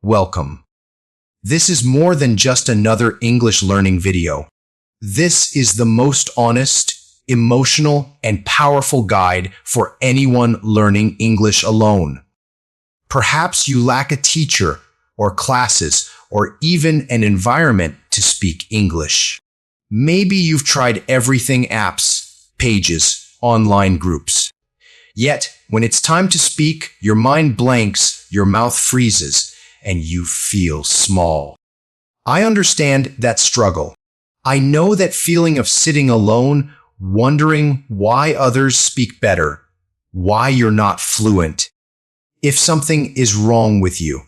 welcome. This is more than just another English learning video. This is the most honest, emotional, and powerful guide for anyone learning English alone. Perhaps you lack a teacher or classes or even an environment to speak English. Maybe you've tried everything: apps, pages, online groups. Yet, when it's time to speak, your mind blanks, your mouth freezes, and you feel small. I understand that struggle. I know that feeling of sitting alone, wondering why others speak better, why you're not fluent, if something is wrong with you.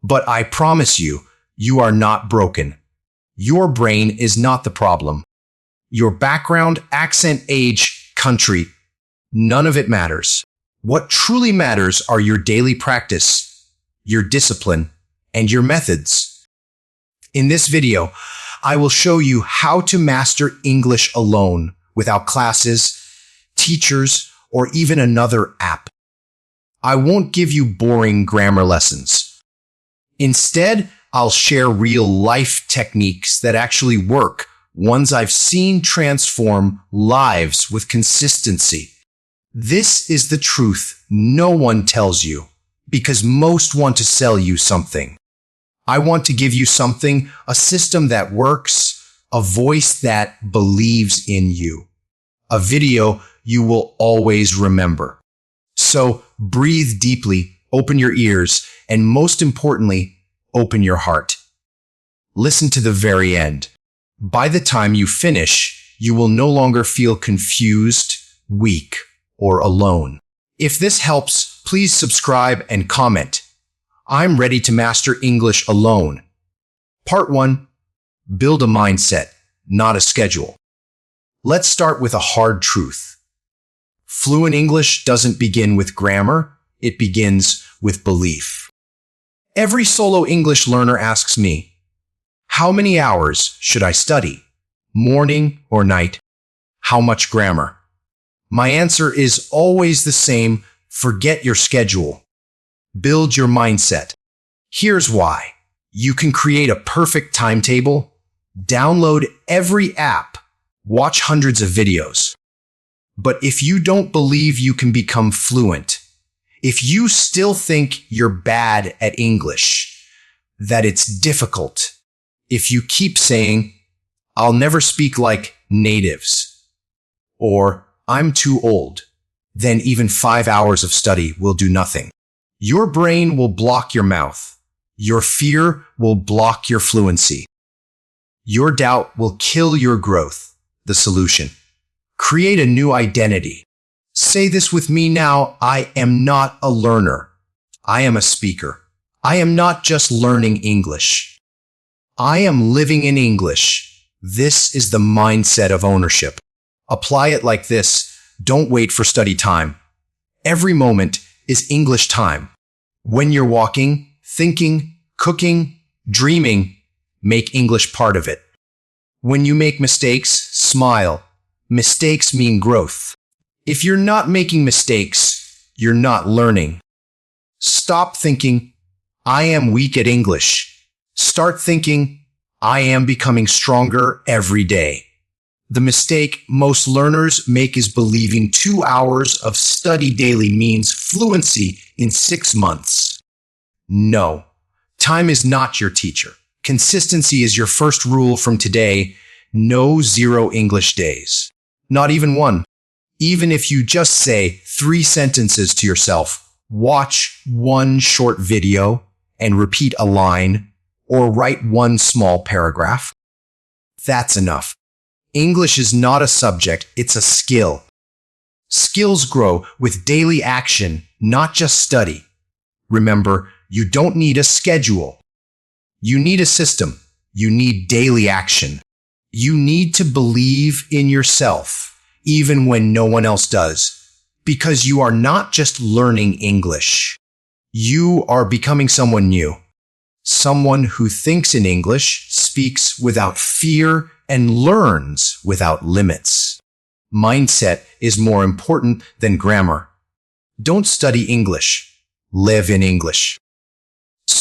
But I promise you, you are not broken. Your brain is not the problem. Your background, accent, age, country, none of it matters. What truly matters are your daily practice, your discipline, and your methods. In this video, I will show you how to master English alone without classes, teachers, or even another app. I won't give you boring grammar lessons. Instead, I'll share real-life techniques that actually work, ones I've seen transform lives with consistency. This is the truth no one tells you, because most want to sell you something. I want to give you something, a system that works, a voice that believes in you, a video you will always remember. So breathe deeply, open your ears, and most importantly, open your heart. Listen to the very end. By the time you finish, you will no longer feel confused, weak, or alone. If this helps, please subscribe and comment. I'm ready to master English alone. Part 1. Build a mindset, not a schedule. Let's start with a hard truth. Fluent English doesn't begin with grammar, it begins with belief. Every solo English learner asks me, how many hours should I study? Morning or night? How much grammar? My answer is always the same: forget your schedule. Build your mindset. Here's why. You can create a perfect timetable, download every app, watch hundreds of videos. But if you don't believe you can become fluent, if you still think you're bad at English, that it's difficult, if you keep saying, I'll never speak like natives, or I'm too old, then even 5 hours of study will do nothing. Your brain will block your mouth. Your fear will block your fluency. Your doubt will kill your growth. The solution: create a new identity. Say this with me now: I am not a learner. I am a speaker. I am not just learning English. I am living in English. This is the mindset of ownership. Apply it like this: don't wait for study time. Every moment is English time. When you're walking, thinking, cooking, dreaming, make English part of it. When you make mistakes, smile. Mistakes mean growth. If you're not making mistakes, you're not learning. Stop thinking, I am weak at English. Start thinking, I am becoming stronger every day. The mistake most learners make is believing 2 hours of study daily means fluency in 6 months. No, time is not your teacher. Consistency is your first rule from today. No 0 English days. Not even one. Even if you just say 3 sentences to yourself, watch 1 short video and repeat a line, or write 1 small paragraph, that's enough. English is not a subject, it's a skill. Skills grow with daily action, not just study. Remember, you don't need a schedule. You need a system. You need daily action. You need to believe in yourself, even when no one else does, because you are not just learning English. You are becoming someone new. Someone who thinks in English, speaks without fear, and learns without limits. Mindset is more important than grammar. Don't study English. Live in English.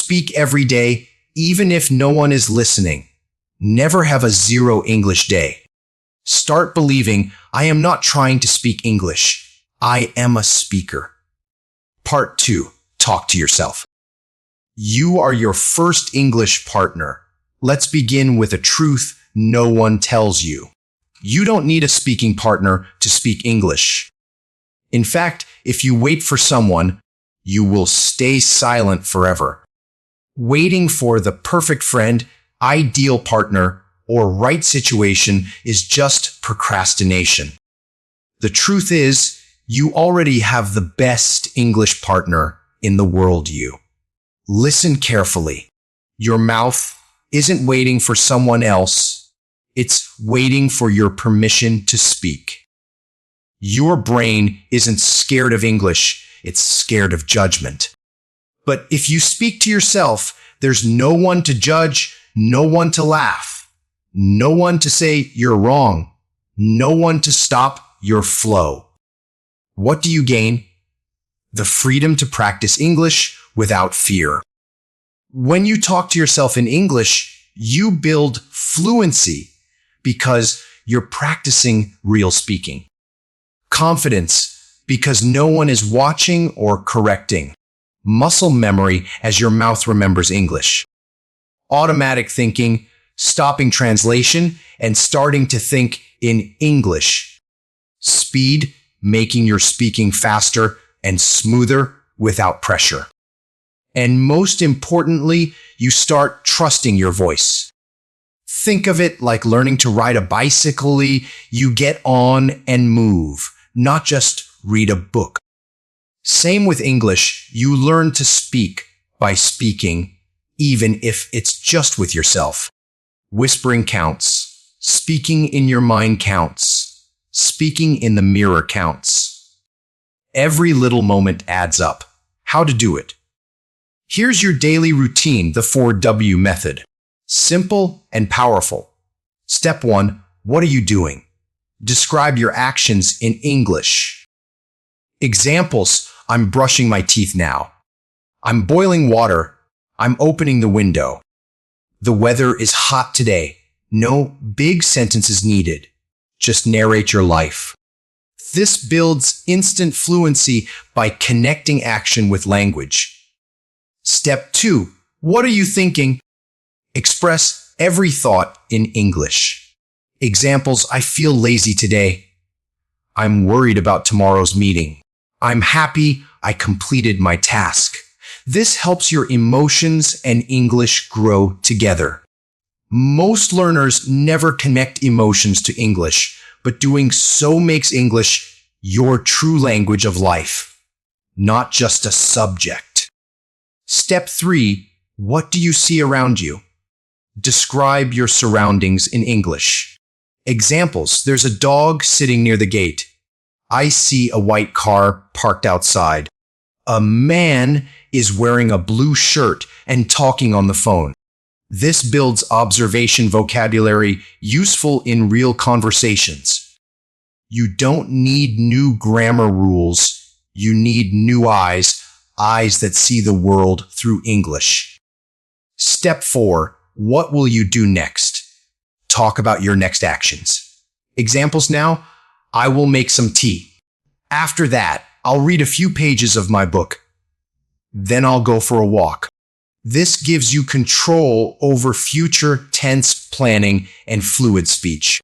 Speak every day, even if no one is listening. Never have a zero English day. Start believing, I am not trying to speak English. I am a speaker. Part 2. Talk to yourself. You are your first English partner. Let's begin with a truth no one tells you. You don't need a speaking partner to speak English. In fact, if you wait for someone, you will stay silent forever. Waiting for the perfect friend, ideal partner, or right situation is just procrastination. The truth is, you already have the best English partner in the world. You. Listen carefully. Your mouth isn't waiting for someone else. It's waiting for your permission to speak. Your brain isn't scared of English. It's scared of judgment. But if you speak to yourself, there's no one to judge, no one to laugh, no one to say you're wrong, no one to stop your flow. What do you gain? The freedom to practice English without fear. When you talk to yourself in English, you build fluency because you're practicing real speaking. Confidence because no one is watching or correcting. Muscle memory as your mouth remembers English. Automatic thinking, stopping translation, and starting to think in English. Speed, making your speaking faster and smoother without pressure. And most importantly, you start trusting your voice. Think of it like learning to ride a bicycle. You get on and move, not just read a book. Same with English, you learn to speak by speaking, even if it's just with yourself. Whispering counts. Speaking in your mind counts. Speaking in the mirror counts. Every little moment adds up. How to do it? Here's your daily routine, the 4W method. Simple and powerful. Step 1. What are you doing? Describe your actions in English. Examples. I'm brushing my teeth now. I'm boiling water. I'm opening the window. The weather is hot today. No big sentences needed. Just narrate your life. This builds instant fluency by connecting action with language. Step 2. What are you thinking? Express every thought in English. Examples. I feel lazy today. I'm worried about tomorrow's meeting. I'm happy I completed my task. This helps your emotions and English grow together. Most learners never connect emotions to English, but doing so makes English your true language of life, not just a subject. Step 3. What do you see around you? Describe your surroundings in English. Examples. There's a dog sitting near the gate. I see a white car parked outside. A man is wearing a blue shirt and talking on the phone. This builds observation vocabulary useful in real conversations. You don't need new grammar rules. You need new eyes that see the world through English. Step 4. What will you do next? Talk about your next actions. Examples now. I will make some tea. After that, I'll read a few pages of my book. Then I'll go for a walk. This gives you control over future tense planning and fluid speech.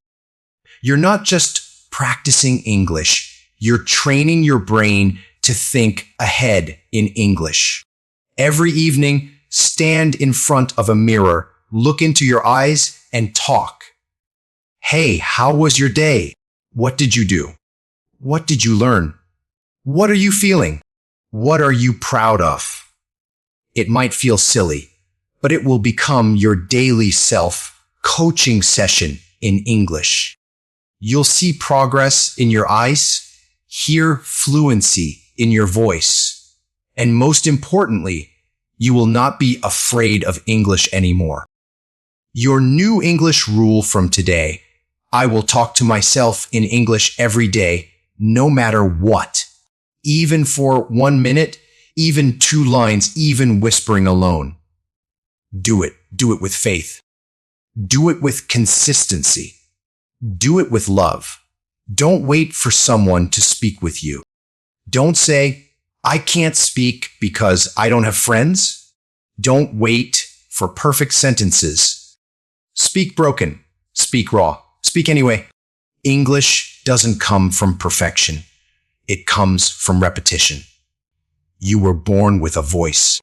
You're not just practicing English. You're training your brain to think ahead in English. Every evening, stand in front of a mirror, look into your eyes, and talk. Hey, how was your day? What did you do? What did you learn? What are you feeling? What are you proud of? It might feel silly, but it will become your daily self-coaching session in English. You'll see progress in your eyes, hear fluency in your voice, and most importantly, you will not be afraid of English anymore. Your new English rule from today: I will talk to myself in English every day, no matter what. Even for 1 minute, even 2 lines, even whispering alone. Do it. Do it with faith. Do it with consistency. Do it with love. Don't wait for someone to speak with you. Don't say, I can't speak because I don't have friends. Don't wait for perfect sentences. Speak broken. Speak raw. Speak anyway. English doesn't come from perfection. It comes from repetition. You were born with a voice.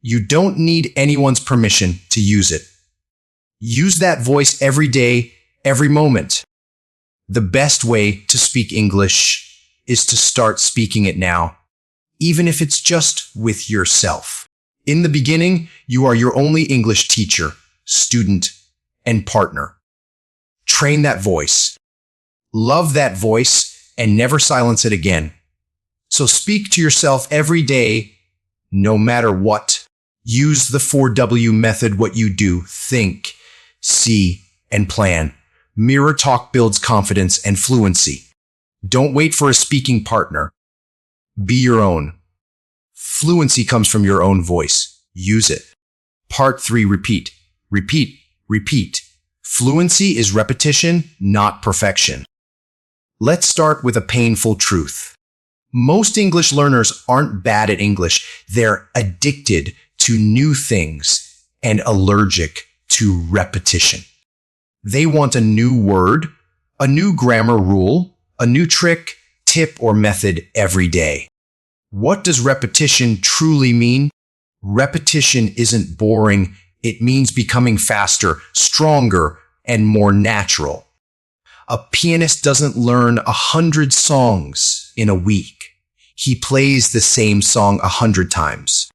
You don't need anyone's permission to use it. Use that voice every day, every moment. The best way to speak English is to start speaking it now, even if it's just with yourself. In the beginning, you are your only English teacher, student, and partner. Train that voice. Love that voice and never silence it again. So speak to yourself every day, no matter what. Use the 4W method. What you do, think, see, and plan. Mirror talk builds confidence and fluency. Don't wait for a speaking partner. Be your own. Fluency comes from your own voice. Use it. Part 3, repeat. Repeat, repeat. Fluency is repetition, not perfection. Let's start with a painful truth. Most English learners aren't bad at English. They're addicted to new things and allergic to repetition. They want a new word, a new grammar rule, a new trick, tip, or method every day. What does repetition truly mean? Repetition isn't boring. It means becoming faster, stronger, and more natural. A pianist doesn't learn 100 songs in a week. He plays the same song 100 times.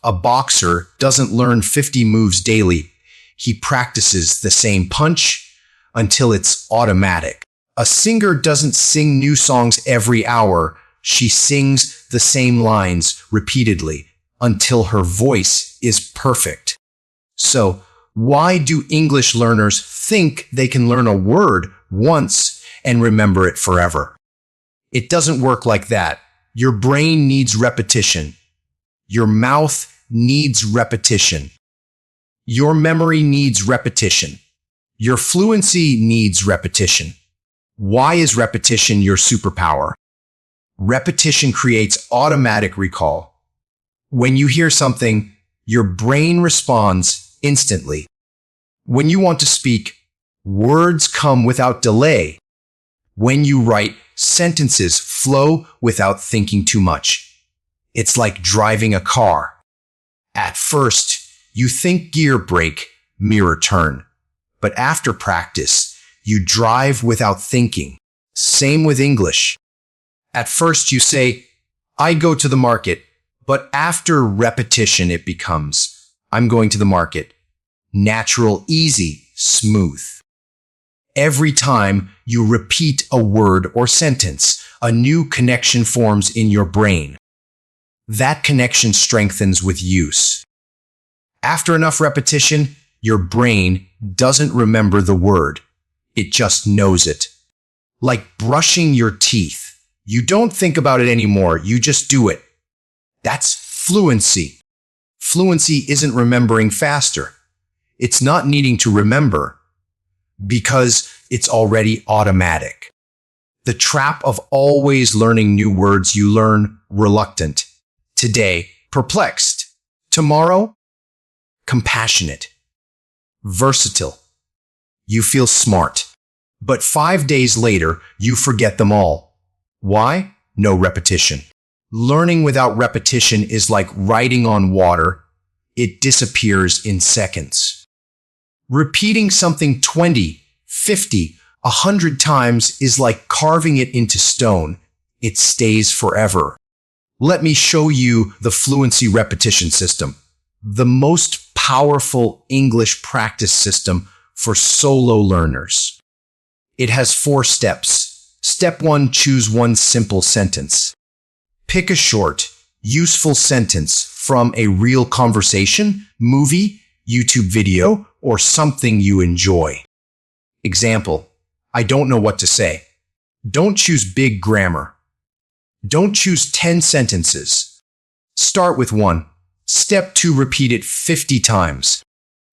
A boxer doesn't learn 50 moves daily. He practices the same punch until it's automatic. A singer doesn't sing new songs every hour. She sings the same lines repeatedly until her voice is perfect. So, why do English learners think they can learn a word once and remember it forever? It doesn't work like that. Your brain needs repetition. Your mouth needs repetition. Your memory needs repetition. Your fluency needs repetition. Why is repetition your superpower? Repetition creates automatic recall. When you hear something, your brain responds instantly. When you want to speak, words come without delay. When you write, sentences flow without thinking too much. It's like driving a car. At first, you think gear brake, mirror turn. But after practice, you drive without thinking. Same with English. At first you say, I go to the market, but after repetition it becomes, I'm going to the market. Natural, easy, smooth. Every time you repeat a word or sentence, a new connection forms in your brain. That connection strengthens with use. After enough repetition, your brain doesn't remember the word. It just knows it. Like brushing your teeth. You don't think about it anymore. You just do it. That's fluency. Fluency isn't remembering faster. It's not needing to remember because it's already automatic. The trap of always learning new words. You learn reluctant. Today, perplexed. Tomorrow, compassionate. Versatile. You feel smart. But 5 days later, you forget them all. Why? No repetition. Learning without repetition is like riding on water. It disappears in seconds. Repeating something 20, 50, 100 times is like carving it into stone. It stays forever. Let me show you the fluency repetition system, the most powerful English practice system for solo learners. It has 4 steps. Step 1, choose one simple sentence. Pick a short, useful sentence from a real conversation, movie, YouTube video, or something you enjoy. Example, I don't know what to say. Don't choose big grammar. Don't choose 10 sentences. Start with 1. Step 2, repeat it 50 times.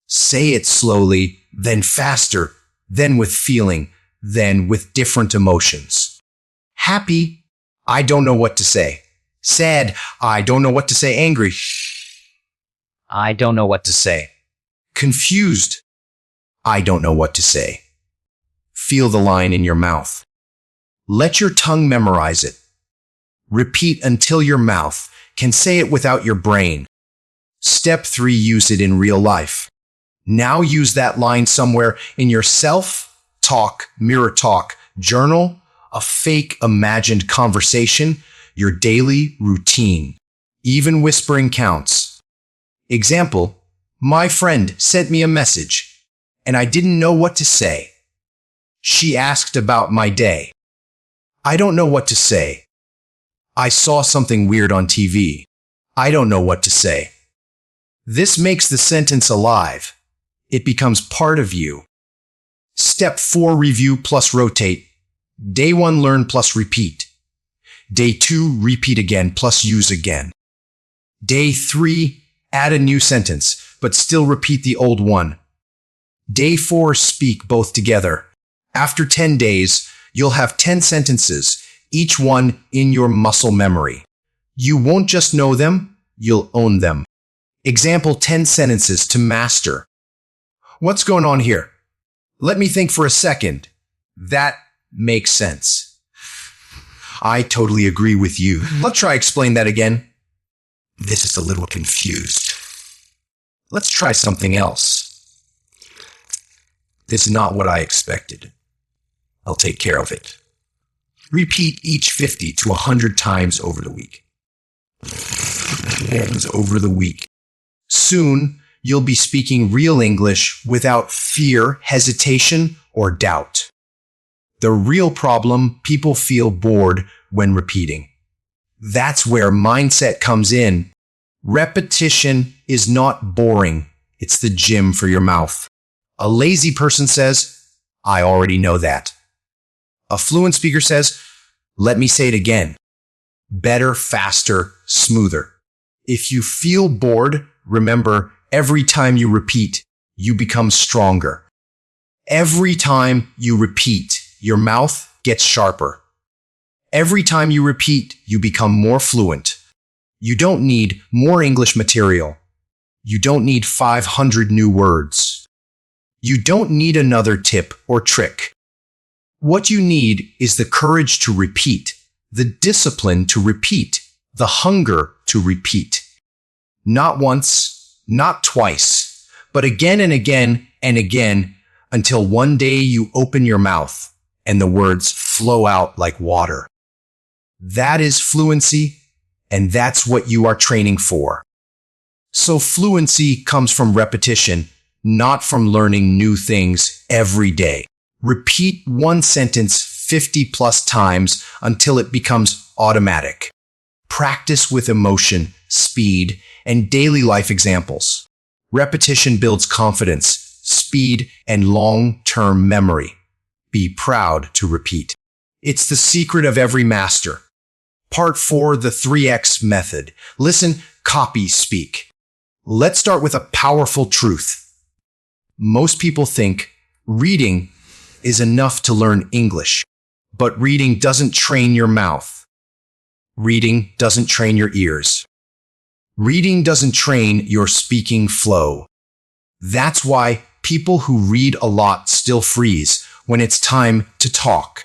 Say it slowly, then faster, then with feeling, then with different emotions. Happy, I don't know what to say. Sad, I don't know what to say. Angry, I don't know what to say. Confused, I don't know what to say. Feel the line in your mouth. Let your tongue memorize it. Repeat until your mouth can say it without your brain. Step 3, use it in real life. Now use that line somewhere in your self-talk, mirror talk, journal, a fake imagined conversation, your daily routine. Even whispering counts. Example, my friend sent me a message, and I didn't know what to say. She asked about my day. I don't know what to say. I saw something weird on TV. I don't know what to say. This makes the sentence alive. It becomes part of you. Step 4, review plus rotate. Day 1, learn plus repeat. Day 2, repeat again plus use again. Day 3, add a new sentence, but still repeat the old one. Day 4, speak both together. After 10 days, you'll have 10 sentences, each one in your muscle memory. You won't just know them, you'll own them. Example, 10 sentences to master. What's going on here? Let me think for a second. That makes sense. I totally agree with you. Let's try explain that again. This is a little confused. Let's try something else. This is not what I expected. I'll take care of it. Repeat each 50 to 100 times over the week. Over the week. Soon, you'll be speaking real English without fear, hesitation, or doubt. The real problem, people feel bored when repeating. That's where mindset comes in. Repetition is not boring. It's the gym for your mouth. A lazy person says, I already know that. A fluent speaker says, let me say it again. Better, faster, smoother. If you feel bored, remember, every time you repeat, you become stronger. Every time you repeat, your mouth gets sharper. Every time you repeat, you become more fluent. You don't need more English material. You don't need 500 new words. You don't need another tip or trick. What you need is the courage to repeat, the discipline to repeat, the hunger to repeat. Not once, not twice, but again and again and again until one day you open your mouth and the words flow out like water. That is fluency, and that's what you are training for. So fluency comes from repetition, not from learning new things every day. Repeat one sentence 50 plus times until it becomes automatic. Practice with emotion, speed, and daily life examples. Repetition builds confidence, speed, and long-term memory. Be proud to repeat. It's the secret of every master. Part 4, the 3X method. Listen, copy, speak. Let's start with a powerful truth. Most people think reading is enough to learn English, but reading doesn't train your mouth. Reading doesn't train your ears. Reading doesn't train your speaking flow. That's why people who read a lot still freeze when it's time to talk.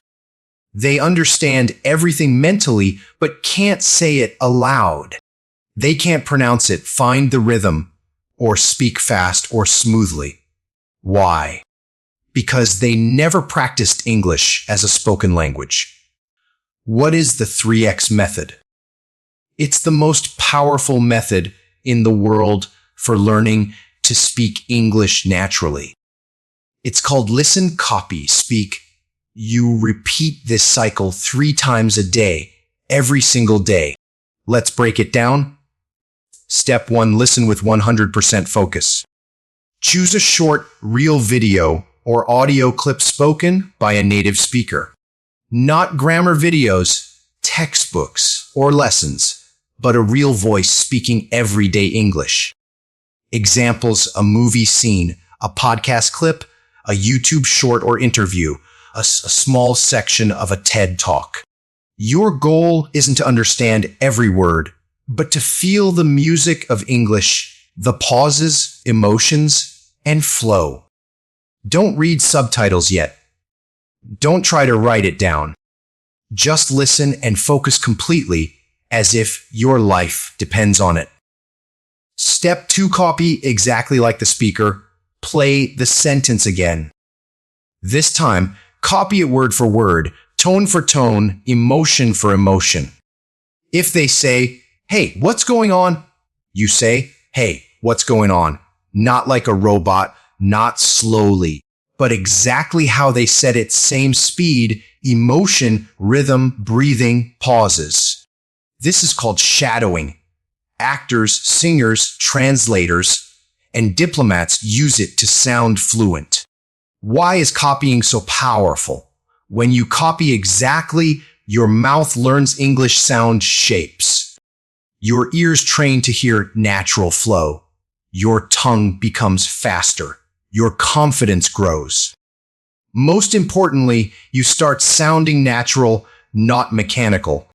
They understand everything mentally, but can't say it aloud. They can't pronounce it, find the rhythm, or speak fast or smoothly. Why? Because they never practiced English as a spoken language. What is the 3X method? It's the most powerful method in the world for learning to speak English naturally. It's called listen, copy, speak. You repeat this cycle 3 times a day, every single day. Let's break it down. Step 1, listen with 100% focus. Choose a short, real video or audio clip spoken by a native speaker. Not grammar videos, textbooks, or lessons, but a real voice speaking everyday English. Examples: a movie scene, a podcast clip, a YouTube short or interview, a small section of a TED Talk. Your goal isn't to understand every word, but to feel the music of English, the pauses, emotions, and flow. Don't read subtitles yet. Don't try to write it down. Just listen and focus completely, as if your life depends on it. Step 2. Copy exactly like the speaker. Play the sentence again. This time, copy it word for word, tone for tone, emotion for emotion. If they say, "Hey, what's going on?" you say, "Hey, what's going on?" Not like a robot, not slowly, but exactly how they said it, same speed, emotion, rhythm, breathing, pauses. This is called shadowing. Actors, singers, translators, and diplomats use it to sound fluent. Why is copying so powerful? When you copy exactly, your mouth learns English sound shapes. Your ears train to hear natural flow. Your tongue becomes faster. Your confidence grows. Most importantly, you start sounding natural, not mechanical.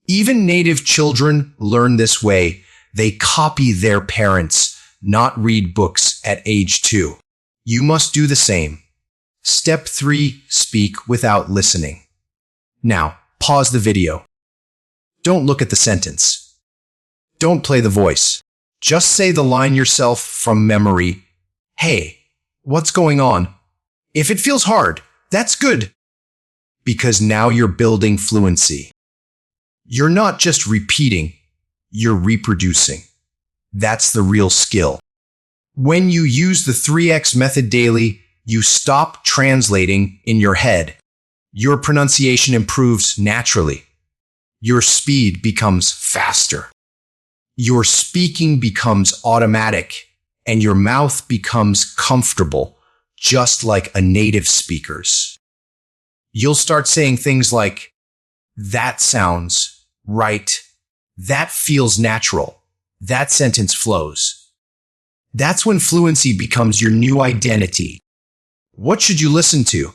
Even native children learn this way. They copy their parents, not read books at age 2. You must do the same. Step 3. Speak without listening. Now, pause the video. Don't look at the sentence. Don't play the voice. Just say the line yourself from memory. "Hey, what's going on?" If it feels hard, that's good, because now you're building fluency. You're not just repeating, you're reproducing. That's the real skill. When you use the 3x method daily, you stop translating in your head. Your pronunciation improves naturally. Your speed becomes faster. Your speaking becomes automatic, and your mouth becomes comfortable, just like a native speaker's. You'll start saying things like, "That sounds right. That feels natural. That sentence flows." That's when fluency becomes your new identity. What should you listen to?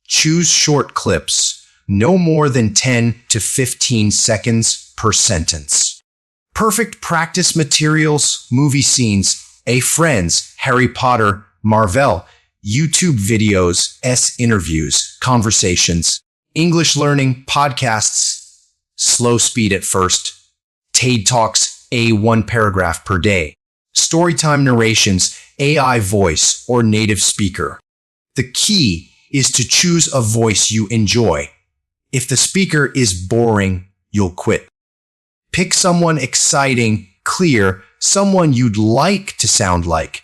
Choose short clips, no more than 10 to 15 seconds per sentence. Perfect practice materials: movie scenes, Friends, Harry Potter, Marvel, YouTube videos, interviews, conversations, English learning, podcasts, slow speed at first, TED Talks, 1 paragraph per day, storytime narrations, AI voice, or native speaker. The key is to choose a voice you enjoy. If the speaker is boring, you'll quit. Pick someone exciting, clear, someone you'd like to sound like.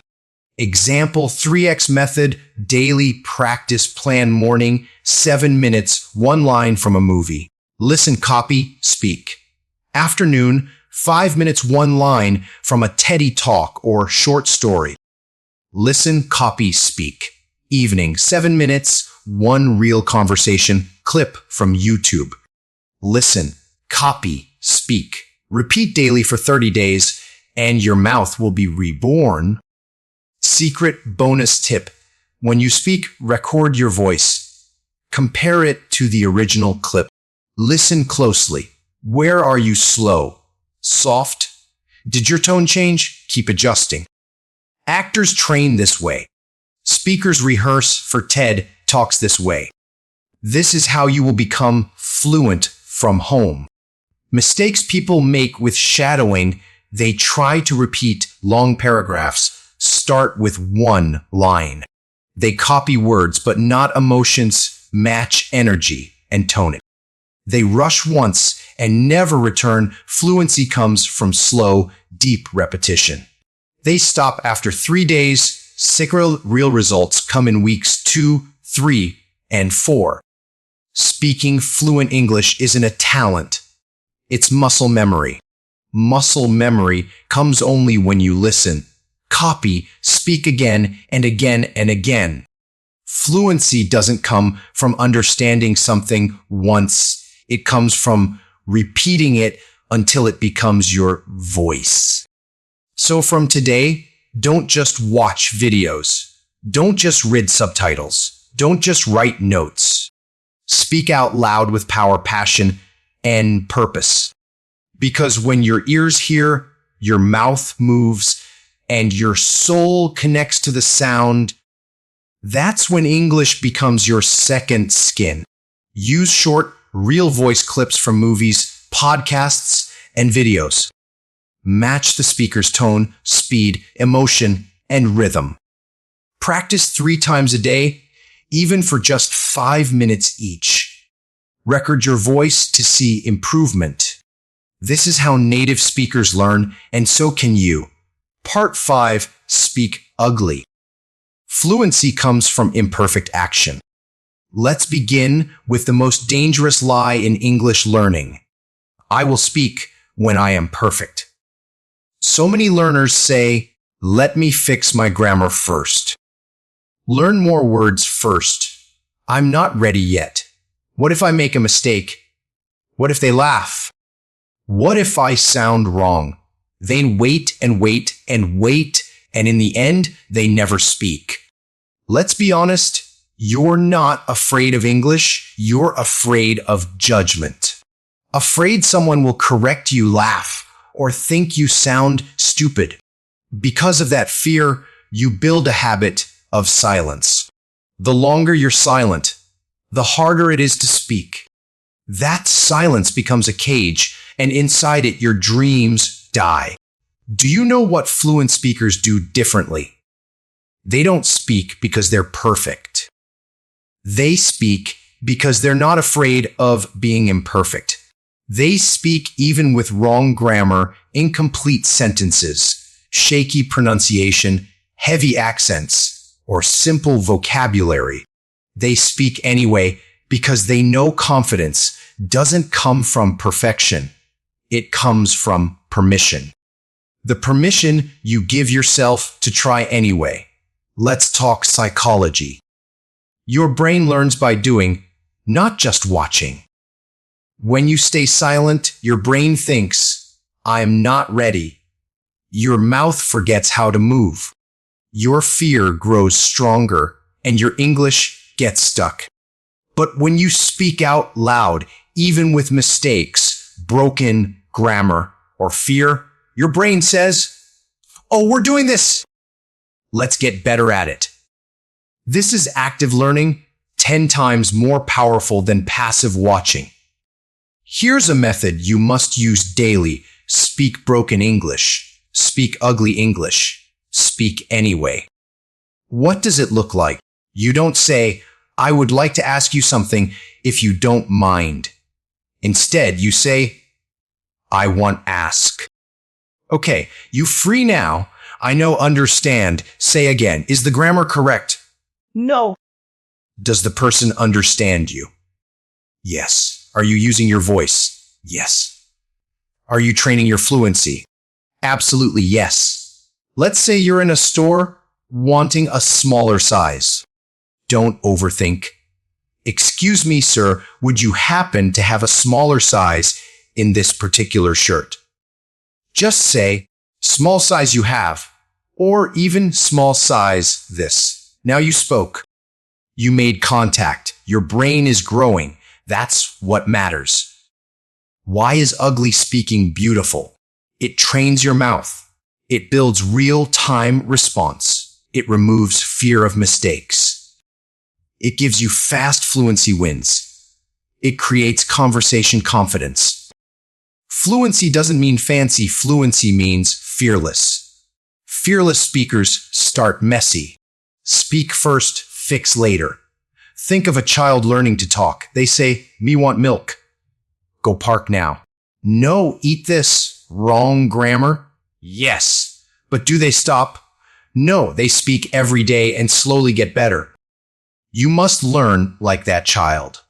Example: 3x method, daily practice plan: morning, 7 minutes, 1 line from a movie. Listen, copy, speak. Afternoon, 5 minutes, 1 line from a TED Talk or short story. Listen, copy, speak. Evening, 7 minutes, 1 real conversation clip from YouTube. Listen, copy, speak. Repeat daily for 30 days, and your mouth will be reborn. Secret bonus tip: when you speak, record your voice. Compare it to the original clip. Listen closely. Where are you slow? Soft? Did your tone change? Keep adjusting. Actors train this way. Speakers rehearse for TED Talks this way. This is how you will become fluent from home. Mistakes people make with shadowing: they try to repeat long paragraphs. Start with 1 line. They copy words but not emotions, match energy, and tone it. They rush once and never return. Fluency comes from slow, deep repetition. They stop after 3 days. Real results come in weeks 2, 3, and 4. Speaking fluent English isn't a talent. It's muscle memory. Muscle memory comes only when you listen, copy, speak again and again and again. Fluency doesn't come from understanding something once. It comes from repeating it until it becomes your voice. So from today, Don't just watch videos. Don't just read subtitles. Don't just write notes. Speak out loud with power, passion, and purpose. Because when your ears hear, your mouth moves, and your soul connects to the sound, that's when English becomes your second skin. Use short, real voice clips from movies, podcasts, and videos. Match the speaker's tone, speed, emotion, and rhythm. Practice 3 times a day, even for just 5 minutes each. Record your voice to see improvement. This is how native speakers learn, and so can you. Part 5. Speak ugly. Fluency comes from imperfect action. Let's begin with the most dangerous lie in English learning. I will speak when I am perfect. So many learners say, let me fix my grammar first. Learn more words first. I'm not ready yet. What if I make a mistake? What if they laugh? What if I sound wrong? Then wait and wait and wait, and in the end, they never speak. Let's be honest, you're not afraid of English, you're afraid of judgment. Afraid someone will correct you, laugh, or think you sound stupid. Because of that fear, you build a habit of silence. The longer you're silent, the harder it is to speak. That silence becomes a cage, and inside it your dreams die. Do you know what fluent speakers do differently? They don't speak because they're perfect. They speak because they're not afraid of being imperfect. They speak even with wrong grammar, incomplete sentences, shaky pronunciation, heavy accents, or simple vocabulary. They speak anyway because they know confidence doesn't come from perfection. It comes from permission. The permission you give yourself to try anyway. Let's talk psychology. Your brain learns by doing, not just watching. When you stay silent, your brain thinks, I am not ready. Your mouth forgets how to move. Your fear grows stronger, and your English gets stuck. But when you speak out loud, even with mistakes, broken grammar, or fear, your brain says, oh, we're doing this. Let's get better at it. This is active learning, 10 times more powerful than passive watching. Here's a method you must use daily. Speak broken English. Speak ugly English. Speak anyway. What does it look like? You don't say, I would like to ask you something if you don't mind. Instead, you say, I want ask. Okay, you free now. I know understand. Say again. Is the grammar correct? No. Does the person understand you? Yes. Are you using your voice? Yes. Are you training your fluency? Absolutely yes. Let's say you're in a store wanting a smaller size. Don't overthink. Excuse me, sir, would you happen to have a smaller size in this particular shirt? Just say, small size you have, or even small size this. Now you spoke. You made contact. Your brain is growing. That's what matters. Why is ugly speaking beautiful? It trains your mouth. It builds real-time response. It removes fear of mistakes. It gives you fast fluency wins. It creates conversation confidence. Fluency doesn't mean fancy. Fluency means fearless. Fearless speakers start messy. Speak first, fix later. Think of a child learning to talk. They say, me want milk. Go park now. No, eat this. Wrong grammar? Yes. But do they stop? No, they speak every day and slowly get better. You must learn like that child.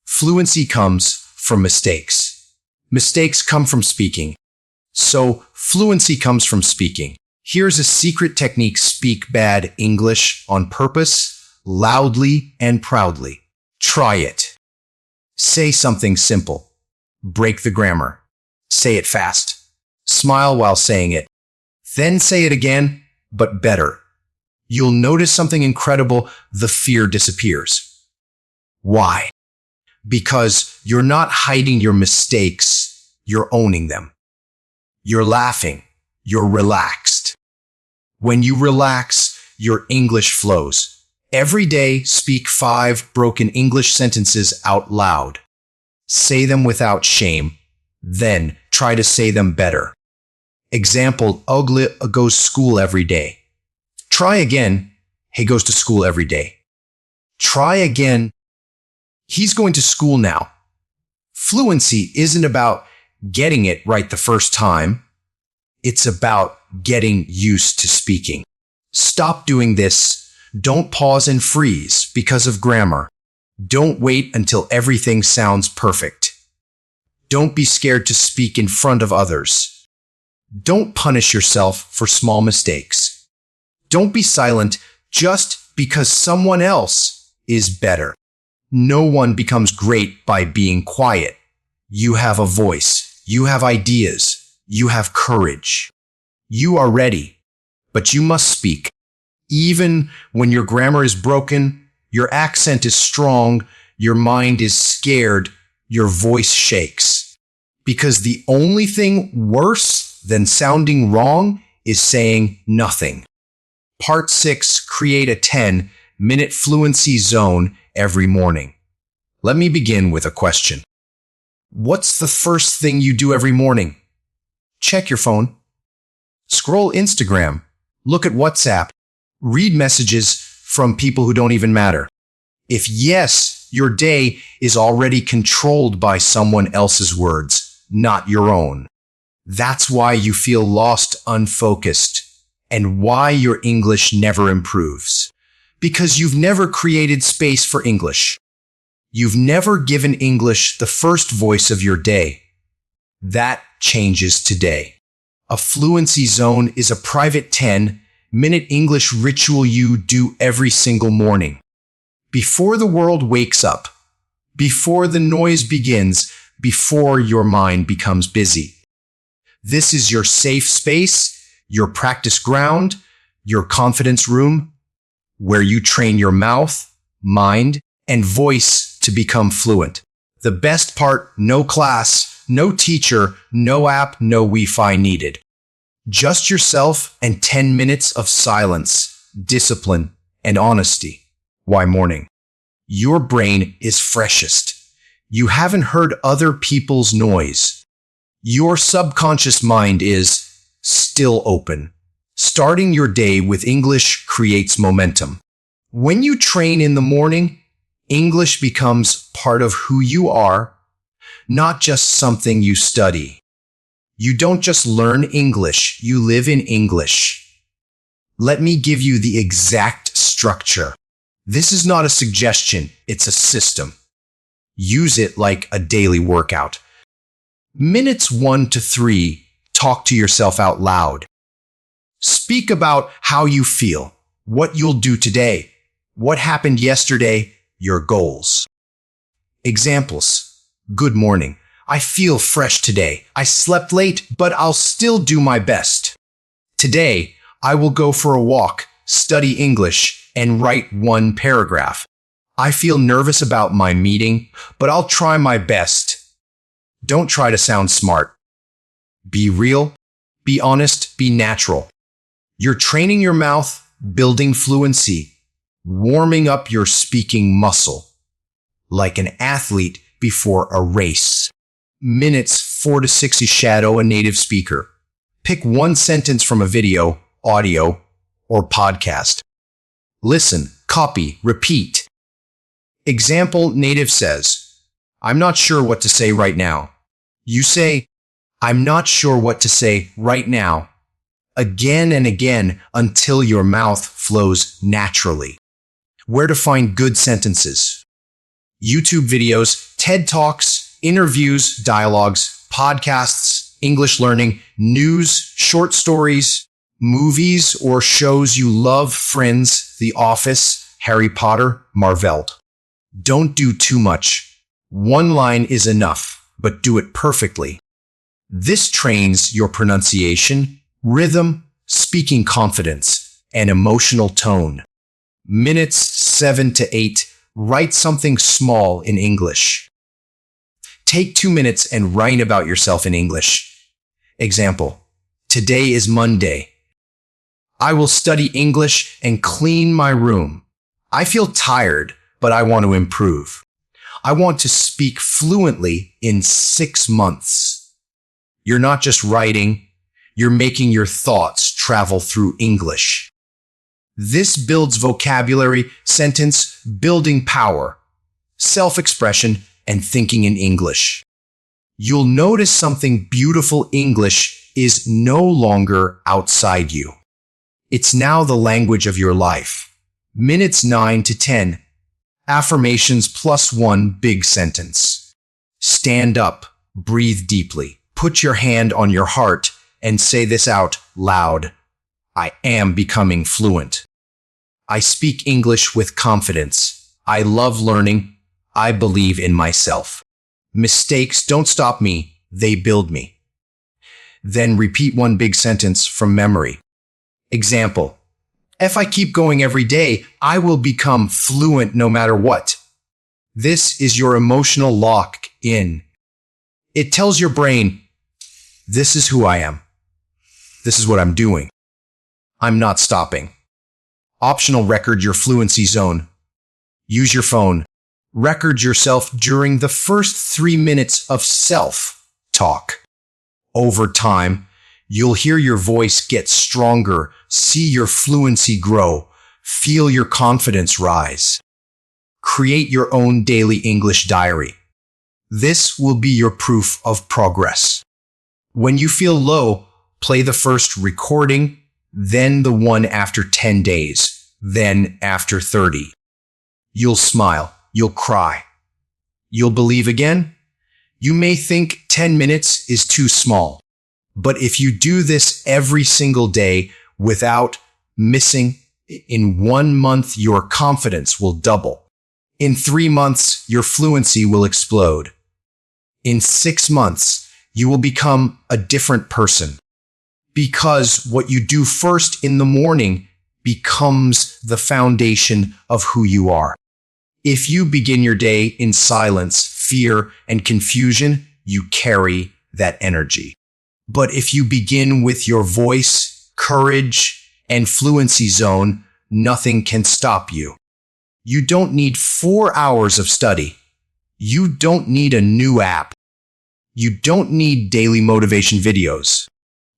Fluency comes from mistakes. Mistakes come from speaking. So, fluency comes from speaking. Here's a secret technique. Speak bad English on purpose, loudly and proudly. Try it. Say something simple. Break the grammar. Say it fast. Smile while saying it. Then say it again, but better. You'll notice something incredible. The fear disappears. Why? Because you're not hiding your mistakes, you're owning them. You're laughing, you're relaxed. When you relax, your English flows. Every day, speak 5 broken English sentences out loud. Say them without shame, then try to say them better. Example, Ugly goes to school every day. Try again, he goes to school every day. Try again, he's going to school now. Fluency isn't about getting it right the first time. It's about getting used to speaking. Stop doing this. Don't pause and freeze because of grammar. Don't wait until everything sounds perfect. Don't be scared to speak in front of others. Don't punish yourself for small mistakes. Don't be silent just because someone else is better. No one becomes great by being quiet. You have a voice. You have ideas. You have courage. You are ready, but you must speak. Even when your grammar is broken, your accent is strong, your mind is scared, your voice shakes. Because the only thing worse than sounding wrong is saying nothing. Part 6, create a 10-minute fluency zone every morning. Let me begin with a question. What's the first thing you do every morning? Check your phone. Scroll Instagram. Look at WhatsApp. Read messages from people who don't even matter. If yes, your day is already controlled by someone else's words, not your own. That's why you feel lost, unfocused, and why your English never improves. Because you've never created space for English. You've never given English the first voice of your day. That changes today. A fluency zone is a private 10-minute English ritual you do every single morning. Before the world wakes up, before the noise begins, before your mind becomes busy. This is your safe space, your practice ground, your confidence room, where you train your mouth, mind, and voice to become fluent. The best part, no class, no teacher, no app, no Wi-Fi needed. Just yourself and 10 minutes of silence, discipline, and honesty. Why morning? Your brain is freshest. You haven't heard other people's noise. Your subconscious mind is still open. Starting your day with English creates momentum. When you train in the morning, English becomes part of who you are, not just something you study. You don't just learn English, you live in English. Let me give you the exact structure. This is not a suggestion, it's a system. Use it like a daily workout. Minutes 1 to 3, talk to yourself out loud. Speak about how you feel, what you'll do today, what happened yesterday, your goals. Examples. Good morning. I feel fresh today. I slept late, but I'll still do my best. Today, I will go for a walk, study English, and write 1 paragraph. I feel nervous about my meeting, but I'll try my best. Don't try to sound smart. Be real, be honest, be natural. You're training your mouth, building fluency, warming up your speaking muscle, like an athlete before a race. Minutes 4 to 6, shadow a native speaker. Pick 1 sentence from a video, audio, or podcast. Listen, copy, repeat. Example, native says, I'm not sure what to say right now. You say, I'm not sure what to say right now, again and again until your mouth flows naturally. Where to find good sentences? YouTube videos, TED Talks, interviews, dialogues, podcasts, English learning, news, short stories, movies or shows you love, Friends, The Office, Harry Potter, Marvel. Don't do too much. 1 line is enough, but do it perfectly. This trains your pronunciation, rhythm, speaking confidence, and emotional tone. Minutes 7 to 8, write something small in English. Take 2 minutes and write about yourself in English. Example, today is Monday. I will study English and clean my room. I feel tired, but I want to improve. I want to speak fluently in 6 months. You're not just writing, you're making your thoughts travel through English. This builds vocabulary, sentence, building power, self-expression, and thinking in English. You'll notice something beautiful. English is no longer outside you. It's now the language of your life. Minutes 9 to 10. Affirmations plus 1 big sentence. Stand up, breathe deeply, put your hand on your heart, and say this out loud. I am becoming fluent. I speak English with confidence. I love learning. I believe in myself. Mistakes don't stop me, they build me. Then repeat one big sentence from memory. Example, if I keep going every day, I will become fluent no matter what. This is your emotional lock-in. It tells your brain, this is who I am. This is what I'm doing. I'm not stopping. Optional, record your fluency zone. Use your phone. Record yourself during the first 3 minutes of self-talk. Over time, you'll hear your voice get stronger, see your fluency grow, feel your confidence rise. Create your own daily English diary. This will be your proof of progress. When you feel low, play the first recording, then the one after 10 days, then after 30. You'll smile. You'll cry. You'll believe again? You may think 10 minutes is too small, but if you do this every single day without missing, in 1 month your confidence will double. In 3 months, your fluency will explode. In 6 months, you will become a different person. Because what you do first in the morning becomes the foundation of who you are. If you begin your day in silence, fear, and confusion, you carry that energy. But if you begin with your voice, courage, and fluency zone, nothing can stop you. You don't need 4 hours of study. You don't need a new app. You don't need daily motivation videos.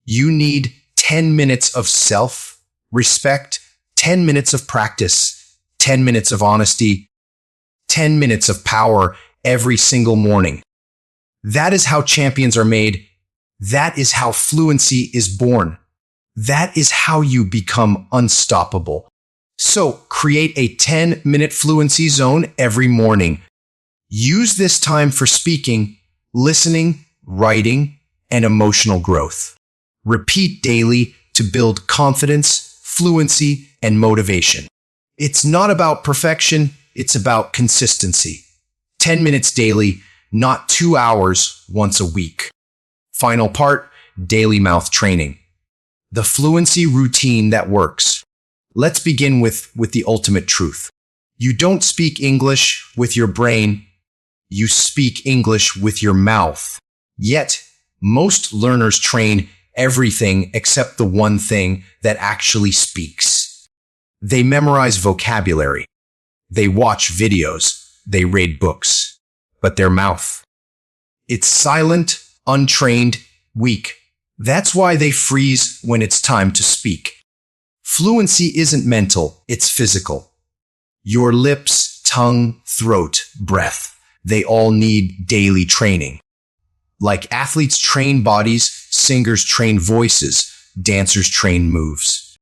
You need 10 minutes of self-respect, 10 minutes of practice, 10 minutes of honesty, 10 minutes of power every single morning. That is how champions are made. That is how fluency is born. That is how you become unstoppable. So create a 10-minute fluency zone every morning. Use this time for speaking, listening, writing, and emotional growth. Repeat daily to build confidence, fluency, and motivation. It's not about perfection, it's about consistency. 10 minutes daily, not 2 hours once a week. Final part, daily mouth training. The fluency routine that works. Let's begin with the ultimate truth. You don't speak English with your brain, you speak English with your mouth. Yet, most learners train everything except the one thing that actually speaks. They memorize vocabulary. They watch videos. They read books. But their mouth, it's silent, untrained, weak. That's why they freeze when it's time to speak. Fluency isn't mental, it's physical. Your lips, tongue, throat, breath, they all need daily training. Like athletes train bodies, singers train voices, dancers train moves.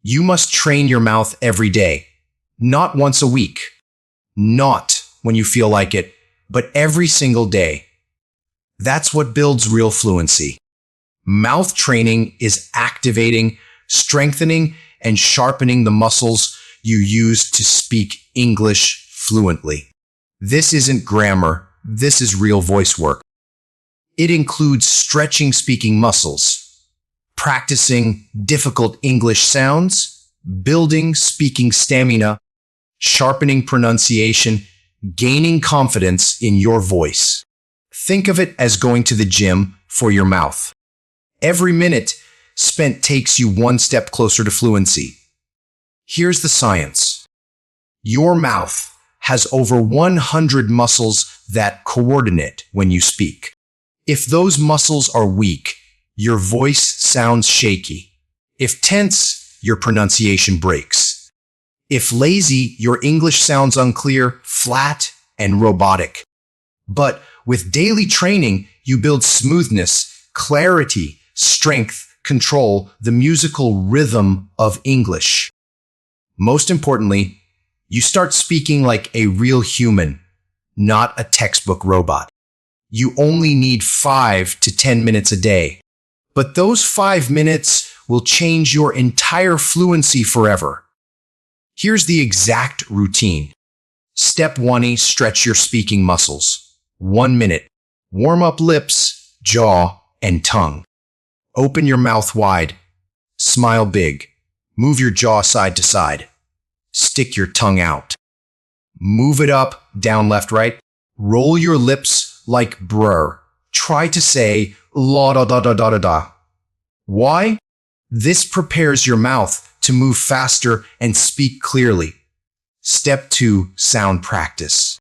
You must train your mouth every day, not once a week, not when you feel like it, but every single day. That's what builds real fluency. Mouth training is activating, strengthening, and sharpening the muscles you use to speak English fluently. This isn't grammar, this is real voice work. It includes stretching speaking muscles, practicing difficult English sounds, building speaking stamina, sharpening pronunciation, gaining confidence in your voice. Think of it as going to the gym for your mouth. Every minute spent takes you one step closer to fluency. Here's the science. Your mouth has over 100 muscles that coordinate when you speak. If those muscles are weak, your voice sounds shaky. If tense, your pronunciation breaks. If lazy, your English sounds unclear, flat, and robotic. But with daily training, you build smoothness, clarity, strength, control, the musical rhythm of English. Most importantly, you start speaking like a real human, not a textbook robot. You only need 5 to 10 minutes a day. But those 5 minutes will change your entire fluency forever. Here's the exact routine. Step 1: stretch your speaking muscles. 1 minute. Warm up lips, jaw, and tongue. Open your mouth wide. Smile big. Move your jaw side to side. Stick your tongue out. Move it up, down, left, right. Roll your lips like brr. Try to say la da da da da da da. Why? This prepares your mouth to move faster and speak clearly. Step 2: sound practice.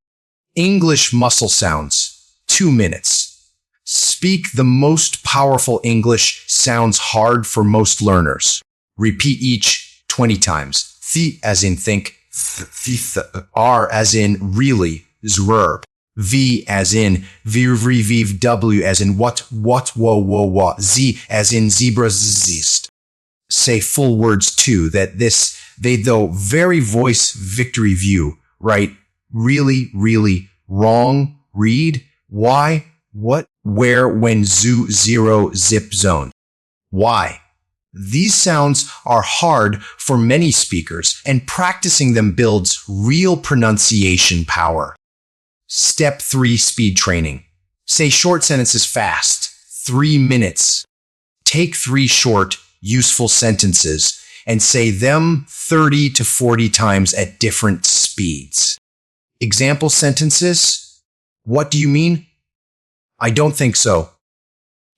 English muscle sounds. 2 minutes. Speak the most powerful English sounds hard for most learners. Repeat each 20 times. Th as in think, R as in really, zverb. V as in viv, W as in what, whoa, Z as in zebra, zist. Say full words too, that this, they though, very voice victory view, right? Really, really, wrong, read, why, what, where, when, zoo, zero, zip, zone. Why? These sounds are hard for many speakers, and practicing them builds real pronunciation power. Step 3: speed training. Say short sentences fast. 3 minutes. Take 3 short, useful sentences and say them 30 to 40 times at different speeds. Example sentences: what do you mean? I don't think so.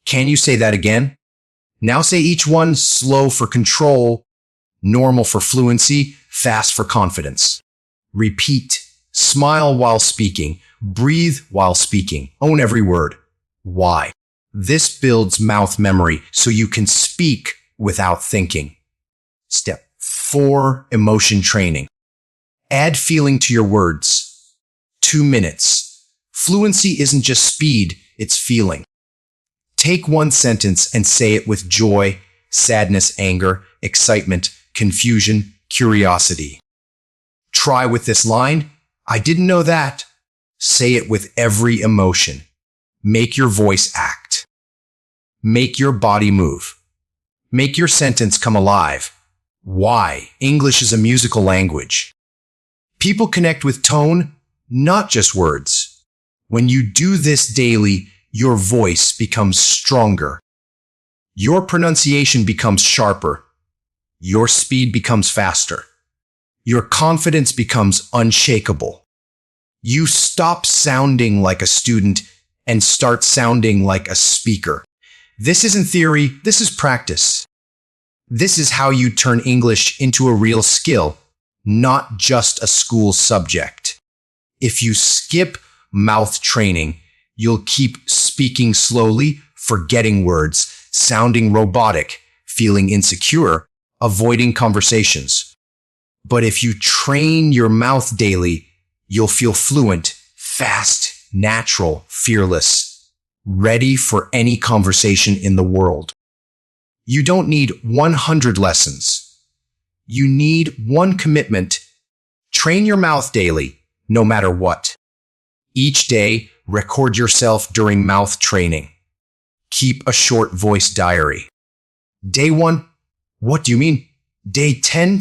Can you say that again? Now say each one slow for control, normal for fluency, fast for confidence. Repeat. Smile while speaking. Breathe while speaking. Own every word. Why? This builds mouth memory so you can speak without thinking. Step 4: emotion training. Add feeling to your words. 2 minutes. Fluency isn't just speed, it's feeling. Take one sentence and say it with joy, sadness, anger, excitement, confusion, curiosity. Try with this line: I didn't know that. Say it with every emotion. Make your voice act. Make your body move. Make your sentence come alive. Why? English is a musical language. People connect with tone, not just words. When you do this daily, your voice becomes stronger. Your pronunciation becomes sharper. Your speed becomes faster. Your confidence becomes unshakable. You stop sounding like a student and start sounding like a speaker. This isn't theory, this is practice. This is how you turn English into a real skill, not just a school subject. If you skip mouth training, you'll keep speaking slowly, forgetting words, sounding robotic, feeling insecure, avoiding conversations. But if you train your mouth daily, you'll feel fluent, fast, natural, fearless, ready for any conversation in the world. You don't need 100 lessons. You need one commitment. Train your mouth daily, no matter what. Each day, record yourself during mouth training. Keep a short voice diary. Day 1, what do you mean? Day 10,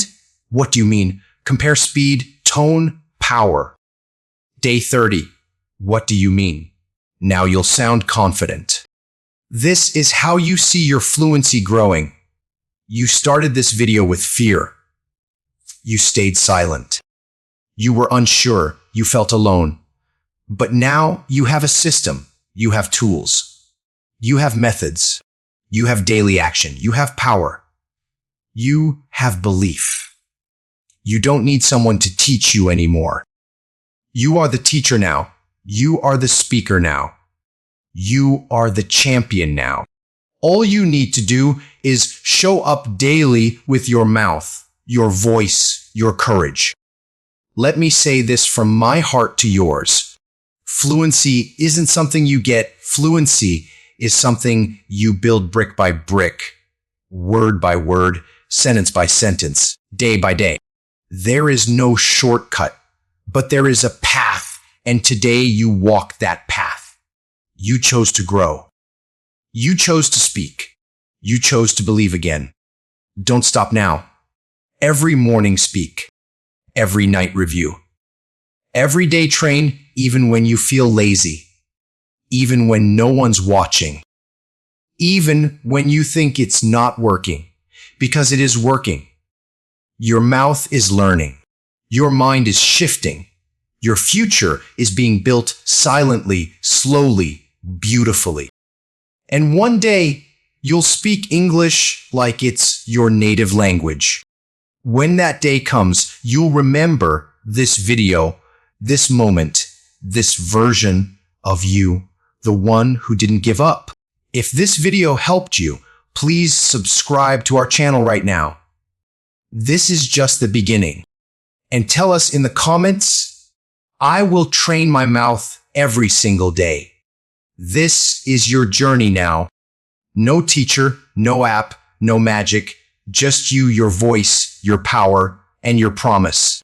what do you mean? Compare speed, tone, power. Day 30, what do you mean? Now you'll sound confident. This is how you see your fluency growing. You started this video with fear. You stayed silent. You were unsure. You felt alone. But now you have a system. You have tools. You have methods. You have daily action. You have power. You have belief. You don't need someone to teach you anymore. You are the teacher now. You are the speaker now. You are the champion now. All you need to do is show up daily with your mouth, your voice, your courage. Let me say this from my heart to yours. Fluency isn't something you get. Fluency is something you build brick by brick, word by word, sentence by sentence, day by day. There is no shortcut, but there is a path, and today you walk that path. You chose to grow. You chose to speak. You chose to believe again. Don't stop now. Every morning speak. Every night review. Every day train, even when you feel lazy. Even when no one's watching. Even when you think it's not working. Because it is working. Your mouth is learning. Your mind is shifting. Your future is being built silently, slowly, beautifully. And one day, you'll speak English like it's your native language. When that day comes, you'll remember this video, this moment, this version of you, the one who didn't give up. If this video helped you, please subscribe to our channel right now. This is just the beginning. And tell us in the comments, I will train my mouth every single day. This is your journey now. No teacher, no app, no magic, just you, your voice, your power, and your promise.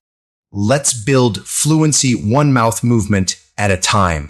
Let's build fluency one mouth movement at a time.